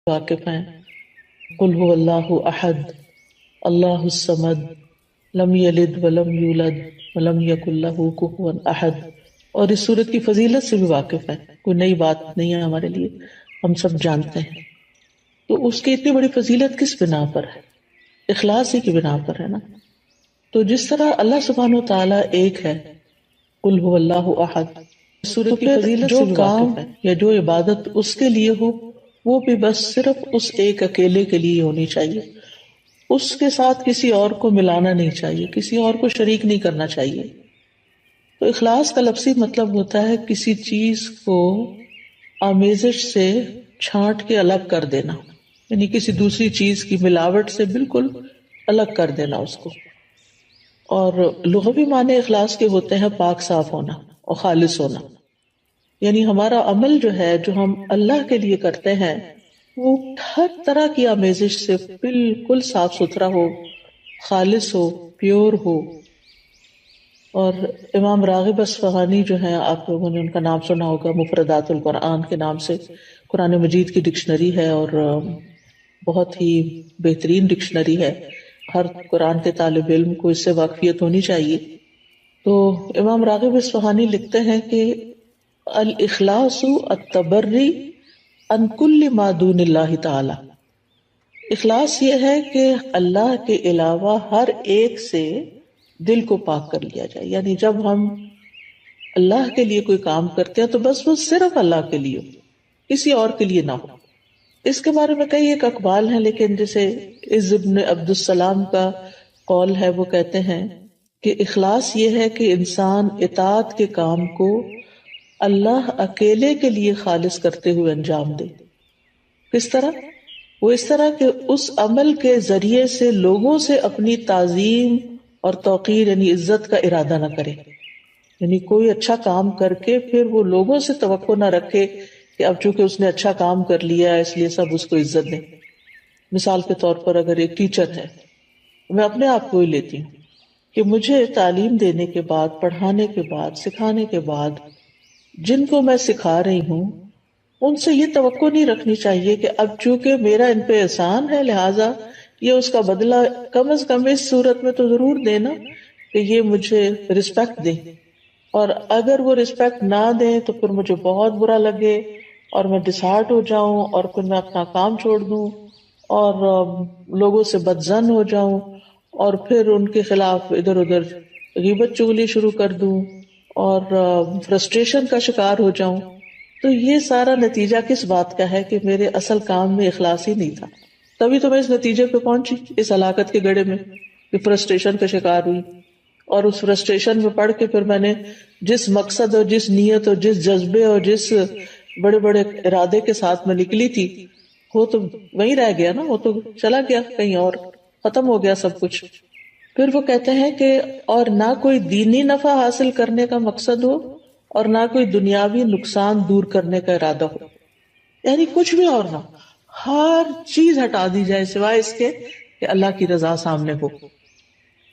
واقف ہیں. قل هو اللہ احد اللہ الصمد لم یلد ولم یولد ولم یکن لہ کفوا احد. اور اس صورت کی فضیلت سے بھی واقف ہے، کوئی نئی بات نہیں ہے ہمارے لیے، ہم سب جانتے ہیں. تو اس کی اتنی بڑی فضیلت کس بنا پر ہے؟ اخلاص ہی کی بنا پر ہے نا. تو جس طرح اللہ سبحانہ و تعالیٰ ایک ہے، قل هو اللہ احد، صورت کی فضیلت جو کام یا جو عبادت اس کے لیے ہو وہ بھی بس صرف اس ایک اکیلے کے لیے ہونی چاہیے، اس کے ساتھ کسی اور کو ملانا نہیں چاہیے، کسی اور کو شریک نہیں کرنا چاہیے. تو اخلاص کا لفظی مطلب ہوتا ہے کسی چیز کو آمیزش سے چھانٹ کے الگ کر دینا، یعنی کسی دوسری چیز کی ملاوٹ سے بالکل الگ کر دینا اس کو. اور لغوی معنی اخلاص کے ہوتے ہیں پاک صاف ہونا اور خالص ہونا، یعنی ہمارا عمل جو ہے جو ہم اللہ کے لیے کرتے ہیں وہ ہر طرح کی آمیزش سے بالکل صاف ستھرا ہو، خالص ہو، پیور ہو. اور امام راغب اصفہانی جو ہیں، آپ لوگوں نے ان کا نام سنا ہوگا، مفردات القرآن کے نام سے قرآن مجید کی ڈکشنری ہے اور بہت ہی بہترین ڈکشنری ہے، ہر قرآن کے طالب علم کو اس سے واقفیت ہونی چاہیے. تو امام راغب اصفہانی لکھتے ہیں کہ الاخلاص التبری عن کل ما دون اللہ تعالی. اخلاص یہ ہے کہ اللہ کے علاوہ ہر ایک سے دل کو پاک کر لیا جائے، یعنی جب ہم اللہ کے لیے کوئی کام کرتے ہیں تو بس وہ صرف اللہ کے لیے ہو، کسی اور کے لیے نہ ہو. اس کے بارے میں کئی ایک اقوال ہیں، لیکن جیسے عز ابن عبد السلام کا قول ہے، وہ کہتے ہیں کہ اخلاص یہ ہے کہ انسان اطاعت کے کام کو اللہ اکیلے کے لیے خالص کرتے ہوئے انجام دے. کس طرح؟ وہ اس طرح کہ اس عمل کے ذریعے سے لوگوں سے اپنی تعظیم اور توقیر یعنی عزت کا ارادہ نہ کرے، یعنی کوئی اچھا کام کر کے پھر وہ لوگوں سے توقع نہ رکھے کہ اب چونکہ اس نے اچھا کام کر لیا اس لیے سب اس کو عزت دیں. مثال کے طور پر اگر ایک ٹیچر ہے، میں اپنے آپ کو ہی لیتی ہوں کہ مجھے تعلیم دینے کے بعد، پڑھانے کے بعد، سکھانے کے بعد جن کو میں سکھا رہی ہوں ان سے یہ توقع نہیں رکھنی چاہیے کہ اب چونکہ میرا ان پہ احسان ہے لہٰذا یہ اس کا بدلہ کم از کم اس صورت میں تو ضرور دینا کہ یہ مجھے رسپیکٹ دیں، اور اگر وہ رسپیکٹ نہ دیں تو پھر مجھے بہت برا لگے اور میں ڈسہارٹ ہو جاؤں اور پھر میں اپنا کام چھوڑ دوں اور لوگوں سے بدظن ہو جاؤں اور پھر ان کے خلاف ادھر ادھر غیبت چغلی شروع کر دوں اور فرسٹریشن کا شکار ہو جاؤں. تو یہ سارا نتیجہ کس بات کا ہے کہ میرے اصل کام میں اخلاص ہی نہیں تھا. تبھی تو میں اس نتیجے پہ پہنچی، اس ہلاکت کے گڑھے میں کہ فرسٹریشن کا شکار ہوئی، اور اس فرسٹریشن میں پڑھ کے پھر میں نے جس مقصد اور جس نیت اور جس جذبے اور جس بڑے بڑے ارادے کے ساتھ میں نکلی تھی وہ تو وہیں رہ گیا نا، وہ تو چلا گیا کہیں اور، ختم ہو گیا سب کچھ. پھر وہ کہتے ہیں کہ اور نہ کوئی دینی نفع حاصل کرنے کا مقصد ہو اور نہ کوئی دنیاوی نقصان دور کرنے کا ارادہ ہو، یعنی کچھ بھی اور نہ، ہر چیز ہٹا دی جائے سوائے اس کے کہ اللہ کی رضا سامنے ہو.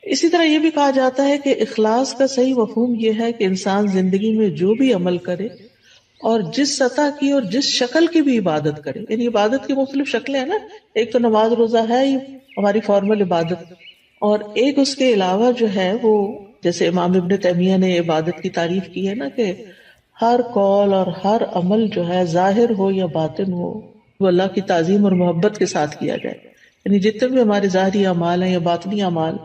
اسی طرح یہ بھی کہا جاتا ہے کہ اخلاص کا صحیح مفہوم یہ ہے کہ انسان زندگی میں جو بھی عمل کرے اور جس سطح کی اور جس شکل کی بھی عبادت کرے، یعنی عبادت کی مختلف شکلیں ہیں نا، ایک تو نماز روزہ ہے ہی ہماری فارمل عبادت، اور ایک اس کے علاوہ جو ہے وہ جیسے امام ابن تیمیہ نے عبادت کی تعریف کی ہے نا کہ ہر قول اور ہر عمل جو ہے ظاہر ہو یا باطن ہو وہ اللہ کی تعظیم اور محبت کے ساتھ کیا جائے. یعنی جتنے بھی ہمارے ظاہری اعمال ہیں یا باطنی اعمال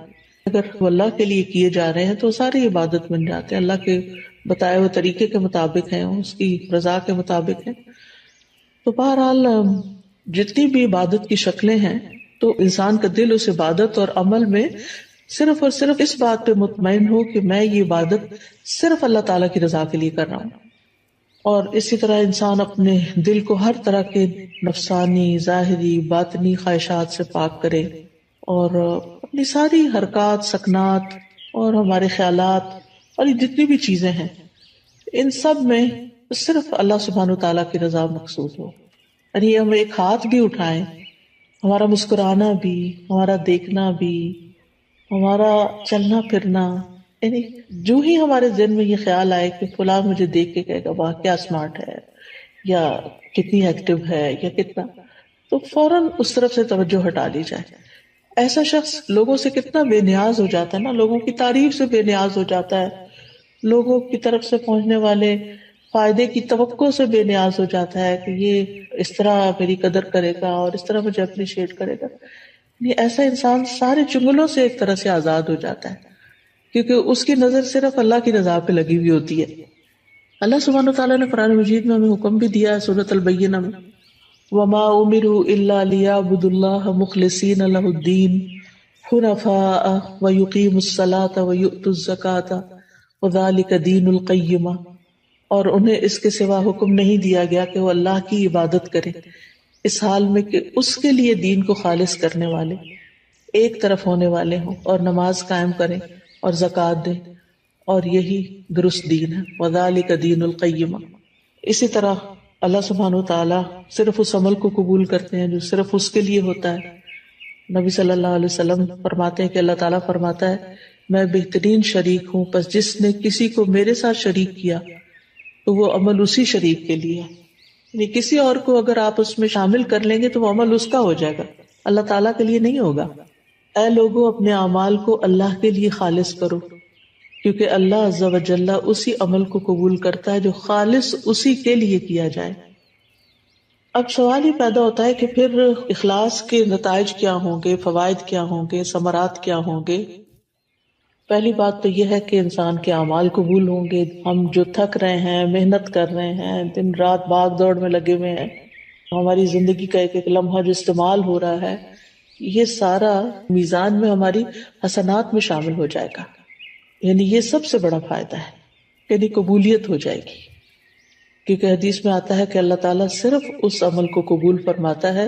اگر وہ اللہ کے لیے کیے جا رہے ہیں تو ساری عبادت بن جاتے ہیں، اللہ کے بتائے ہوئے طریقے کے مطابق ہیں، اس کی رضا کے مطابق ہیں. تو بہرحال جتنی بھی عبادت کی شکلیں ہیں تو انسان کا دل اس عبادت اور عمل میں صرف اور صرف اس بات پہ مطمئن ہو کہ میں یہ عبادت صرف اللہ تعالیٰ کی رضا کے لیے کر رہا ہوں. اور اسی طرح انسان اپنے دل کو ہر طرح کے نفسانی، ظاہری، باطنی خواہشات سے پاک کرے اور اپنی ساری حرکات، سکنات اور ہمارے خیالات اور یہ جتنی بھی چیزیں ہیں ان سب میں صرف اللہ سبحانہ وتعالیٰ کی رضا مقصود ہو. یعنی ہم ایک ہاتھ بھی اٹھائیں، ہمارا مسکرانا بھی، ہمارا دیکھنا بھی، ہمارا چلنا پھرنا، یعنی جو ہی ہمارے ذہن میں یہ خیال آئے کہ فلاں مجھے دیکھ کے کہے گا واہ کیا اسمارٹ ہے یا کتنی ایکٹیو ہے یا کتنا، تو فوراً اس طرف سے توجہ ہٹا لی جائے. ایسا شخص لوگوں سے کتنا بے نیاز ہو جاتا ہے نا، لوگوں کی تعریف سے بے نیاز ہو جاتا ہے، لوگوں کی طرف سے پہنچنے والے فائدے کی توقع سے بے نیاز ہو جاتا ہے کہ یہ اس طرح میری قدر کرے گا اور اس طرح مجھے اپریشیٹ کرے گا. یہ ایسا انسان سارے چنگلوں سے ایک طرح سے آزاد ہو جاتا ہے، کیونکہ اس کی نظر صرف اللہ کی رضا پہ لگی ہوئی ہوتی ہے. اللہ سبحانہ وتعالیٰ نے قرآن مجید میں ہمیں حکم بھی دیا ہے سورۃ البینہ میں، وما امروا الا ليعبدوا الله مخلصين له الدين حنفاء ويقيموا الصلاة ويؤتوا الزكاة وذلك دين القیمہ، اور انہیں اس کے سوا حکم نہیں دیا گیا کہ وہ اللہ کی عبادت کرے اس حال میں کہ اس کے لیے دین کو خالص کرنے والے ایک طرف ہونے والے ہوں، اور نماز قائم کریں اور زکوٰۃ دیں، اور یہی درست دین ہے. وذلك دین القیمہ. اسی طرح اللہ سبحانہ وتعالیٰ صرف اس عمل کو قبول کرتے ہیں جو صرف اس کے لیے ہوتا ہے. نبی صلی اللہ علیہ وسلم فرماتے ہیں کہ اللہ تعالیٰ فرماتا ہے میں بہترین شریک ہوں، پس جس نے کسی کو میرے ساتھ شریک کیا تو وہ عمل اسی شریک کے لیے ہے. یعنی کسی اور کو اگر آپ اس میں شامل کر لیں گے تو وہ عمل اس کا ہو جائے گا، اللہ تعالیٰ کے لیے نہیں ہوگا. اے لوگوں اپنے اعمال کو اللہ کے لیے خالص کرو، کیونکہ اللہ عز و جل اسی عمل کو قبول کرتا ہے جو خالص اسی کے لیے کیا جائے. اب سوال یہ پیدا ہوتا ہے کہ پھر اخلاص کے نتائج کیا ہوں گے، فوائد کیا ہوں گے، ثمرات کیا ہوں گے؟ پہلی بات تو یہ ہے کہ انسان کے اعمال قبول ہوں گے. ہم جو تھک رہے ہیں، محنت کر رہے ہیں، دن رات بھاگ دوڑ میں لگے ہوئے ہیں، ہماری زندگی کا ایک ایک لمحہ جو استعمال ہو رہا ہے، یہ سارا میزان میں ہماری حسنات میں شامل ہو جائے گا. یعنی یہ سب سے بڑا فائدہ ہے، یعنی قبولیت ہو جائے گی. کیونکہ حدیث میں آتا ہے کہ اللہ تعالیٰ صرف اس عمل کو قبول فرماتا ہے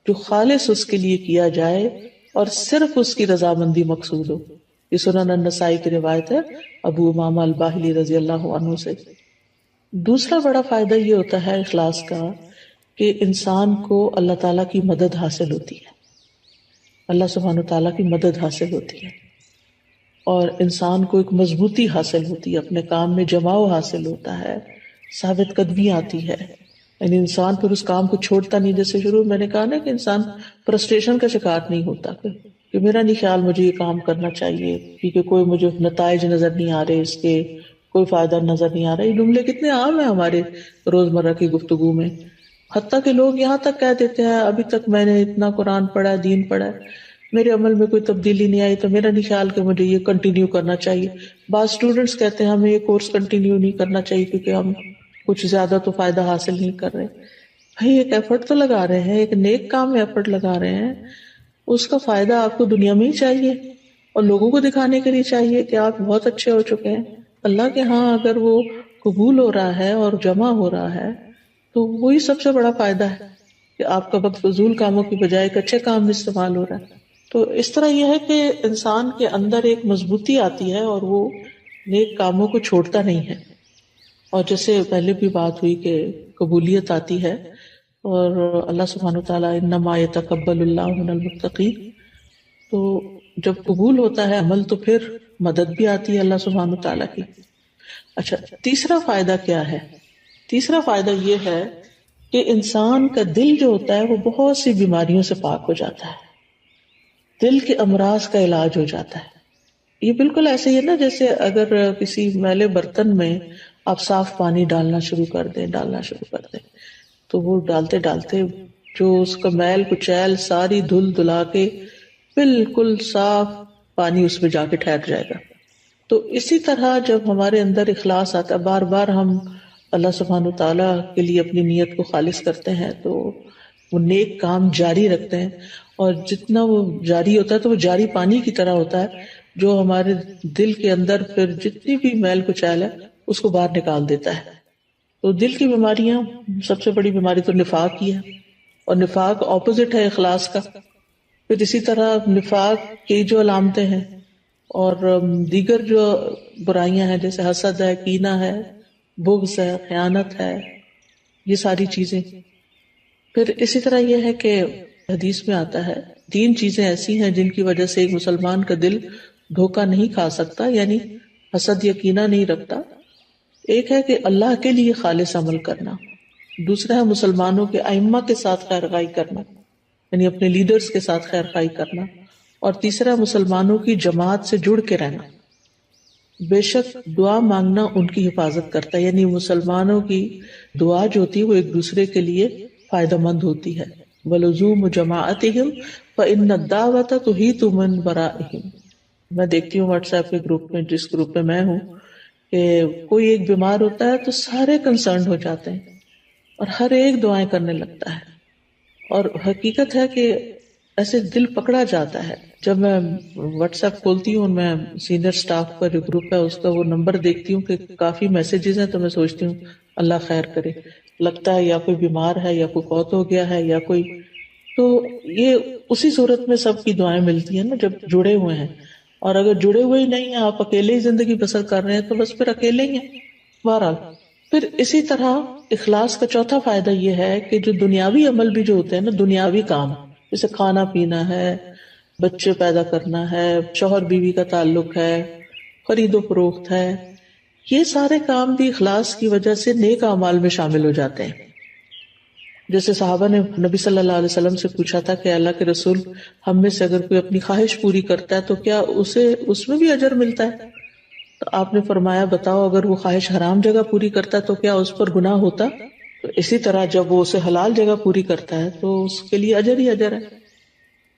جو خالص اس کے لیے کیا جائے اور صرف اس کی رضامندی مقصود ہو. یہ سنن النسائی کی روایت ہے ابو امامہ الباہلی رضی اللہ عنہ سے. دوسرا بڑا فائدہ یہ ہوتا ہے اخلاص کا کہ انسان کو اللہ تعالیٰ کی مدد حاصل ہوتی ہے، اللہ سبحانہ تعالیٰ کی مدد حاصل ہوتی ہے، اور انسان کو ایک مضبوطی حاصل ہوتی ہے، اپنے کام میں جماؤ حاصل ہوتا ہے، ثابت قدمی آتی ہے. یعنی انسان پھر اس کام کو چھوڑتا نہیں. جیسے شروع میں نے کہا نا کہ انسان فرسٹریشن کا شکار نہیں ہوتا کہ میرا نہیں خیال مجھے یہ کام کرنا چاہیے کیونکہ کوئی مجھے نتائج نظر نہیں آ رہے، اس کے کوئی فائدہ نظر نہیں آ رہا. یہ جملے کتنے عام ہیں ہمارے روزمرہ کی گفتگو میں، حتیٰ کہ لوگ یہاں تک کہہ دیتے ہیں ابھی تک میں نے اتنا قرآن پڑھا، دین پڑھا ہے، میرے عمل میں کوئی تبدیلی نہیں آئی تو میرا نہیں خیال کہ مجھے یہ کنٹینیو کرنا چاہیے. بعض اسٹوڈینٹس کہتے ہیں ہمیں یہ کورس کنٹینیو نہیں کرنا چاہیے کیونکہ ہم کچھ زیادہ تو فائدہ حاصل نہیں کر رہے. بھائی ایک ایفرٹ تو لگا رہے ہیں، ایک نیک کام میں ایفرٹ لگا رہے ہیں، اس کا فائدہ آپ کو دنیا میں ہی چاہیے اور لوگوں کو دکھانے کے لیے چاہیے کہ آپ بہت اچھے ہو چکے ہیں. اللہ کے ہاں اگر وہ قبول ہو رہا ہے اور جمع ہو رہا ہے تو وہی سب سے بڑا فائدہ ہے کہ آپ کا وقت فضول کاموں کی بجائے ایک اچھے کام میں استعمال ہو رہا ہے. تو اس طرح یہ ہے کہ انسان کے اندر ایک مضبوطی آتی ہے اور وہ نیک کاموں کو چھوڑتا نہیں ہے. اور جیسے پہلے بھی بات ہوئی کہ قبولیت آتی ہے اور اللہ سبحانہ وتعالیٰ انما یتقبل اللہ من المتقین، تو جب قبول ہوتا ہے عمل تو پھر مدد بھی آتی ہے اللہ سبحانہ وتعالیٰ کی. اچھا، تیسرا فائدہ کیا ہے؟ تیسرا فائدہ یہ ہے کہ انسان کا دل جو ہوتا ہے وہ بہت سی بیماریوں سے پاک ہو جاتا ہے، دل کے امراض کا علاج ہو جاتا ہے. یہ بالکل ایسے ہی ہے نا جیسے اگر کسی میلے برتن میں آپ صاف پانی ڈالنا شروع کر دیں تو وہ ڈالتے ڈالتے جو اس کا میل کچیل ساری دھل دلا کے بالکل صاف پانی اس میں جا کے ٹھہر جائے گا. تو اسی طرح جب ہمارے اندر اخلاص آتا ہے، بار بار ہم اللہ سبحانہ وتعالیٰ کے لیے اپنی نیت کو خالص کرتے ہیں تو وہ نیک کام جاری رکھتے ہیں، اور جتنا وہ جاری ہوتا ہے تو وہ جاری پانی کی طرح ہوتا ہے جو ہمارے دل کے اندر پھر جتنی بھی میل کچیل ہے اس کو باہر نکال دیتا ہے. تو دل کی بیماریاں، سب سے بڑی بیماری تو نفاق کی ہے، اور نفاق اپوزٹ ہے اخلاص کا. پھر اسی طرح نفاق کی جو علامتیں ہیں اور دیگر جو برائیاں ہیں جیسے حسد ہے، کینہ ہے، بغض ہے، خیانت ہے، یہ ساری چیزیں. پھر اسی طرح یہ ہے کہ حدیث میں آتا ہے 3 چیزیں ایسی ہیں جن کی وجہ سے ایک مسلمان کا دل دھوکہ نہیں کھا سکتا، یعنی حسد یا کینہ نہیں رکھتا. ایک ہے کہ اللہ کے لیے خالص عمل کرنا، دوسرا ہے مسلمانوں کے ائمہ کے ساتھ خیر خواہی کرنا، یعنی اپنے لیڈرز کے ساتھ خیر خواہی کرنا، اور تیسرا مسلمانوں کی جماعت سے جڑ کے رہنا۔ بے شک دعا مانگنا ان کی حفاظت کرتا ہے، یعنی مسلمانوں کی دعا جو ہوتی ہے وہ ایک دوسرے کے لیے فائدہ مند ہوتی ہے۔ وَلُزُومُ جَمَاعَتِهِمْ فَإِنَّ الدَّعْوَةَ تُحِيطُ مِن وَرَائِهِمْ۔ میں دیکھتی ہوں واٹس ایپ کے گروپ میں، جس گروپ میں میں ہوں، کہ کوئی ایک بیمار ہوتا ہے تو سارے کنسرنڈ ہو جاتے ہیں اور ہر ایک دعائیں کرنے لگتا ہے، اور حقیقت ہے کہ ایسے دل پکڑا جاتا ہے۔ جب میں واٹس ایپ کھولتی ہوں، میں سینئر سٹاف کا جو گروپ ہے اس کا وہ نمبر دیکھتی ہوں کہ کافی میسیجز ہیں، تو میں سوچتی ہوں اللہ خیر کرے، لگتا ہے یا کوئی بیمار ہے یا کوئی فوت ہو گیا ہے یا کوئی، تو یہ اسی صورت میں سب کی دعائیں ملتی ہیں نا جب جڑے ہوئے ہیں، اور اگر جڑے ہوئے ہی نہیں ہیں، آپ اکیلے ہی زندگی بسر کر رہے ہیں تو بس پھر اکیلے ہی ہیں بہرحال۔ پھر اسی طرح اخلاص کا چوتھا فائدہ یہ ہے کہ جو دنیاوی عمل بھی جو ہوتے ہیں نا، دنیاوی کام جیسے کھانا پینا ہے، بچے پیدا کرنا ہے، شوہر بیوی کا تعلق ہے، خرید و فروخت ہے، یہ سارے کام بھی اخلاص کی وجہ سے نیک اعمال میں شامل ہو جاتے ہیں۔ جیسے صحابہ نے نبی صلی اللہ علیہ وسلم سے پوچھا تھا کہ اللہ کے رسول، ہم میں سے اگر کوئی اپنی خواہش پوری کرتا ہے تو کیا اسے اس میں بھی اجر ملتا ہے؟ تو آپ نے فرمایا بتاؤ، اگر وہ خواہش حرام جگہ پوری کرتا ہے تو کیا اس پر گناہ ہوتا؟ تو اسی طرح جب وہ اسے حلال جگہ پوری کرتا ہے تو اس کے لیے اجر ہی اجر ہے۔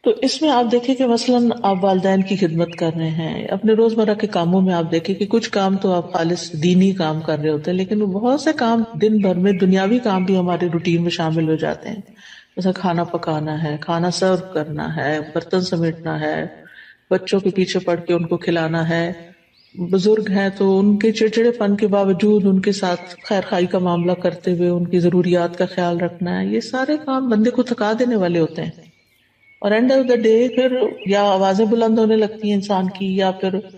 تو اس میں آپ دیکھیں کہ مثلاً آپ والدین کی خدمت کر رہے ہیں، اپنے روزمرہ کے کاموں میں آپ دیکھیں کہ کچھ کام تو آپ خالص دینی کام کر رہے ہوتے ہیں، لیکن بہت سے کام دن بھر میں دنیاوی کام بھی ہمارے روٹین میں شامل ہو جاتے ہیں، جیسے کھانا پکانا ہے، کھانا سرو کرنا ہے، برتن سمیٹنا ہے، بچوں کے پیچھے پڑ کے ان کو کھلانا ہے، بزرگ ہیں تو ان کے چڑچڑے پن کے باوجود ان کے ساتھ خیر خائی کا معاملہ کرتے ہوئے ان کی ضروریات کا خیال رکھنا ہے، یہ سارے کام بندے کو تھکا دینے والے ہوتے ہیں، اور اینڈ آف دا ڈے پھر یا آوازیں بلند ہونے لگتی ہیں انسان کی، یا پھر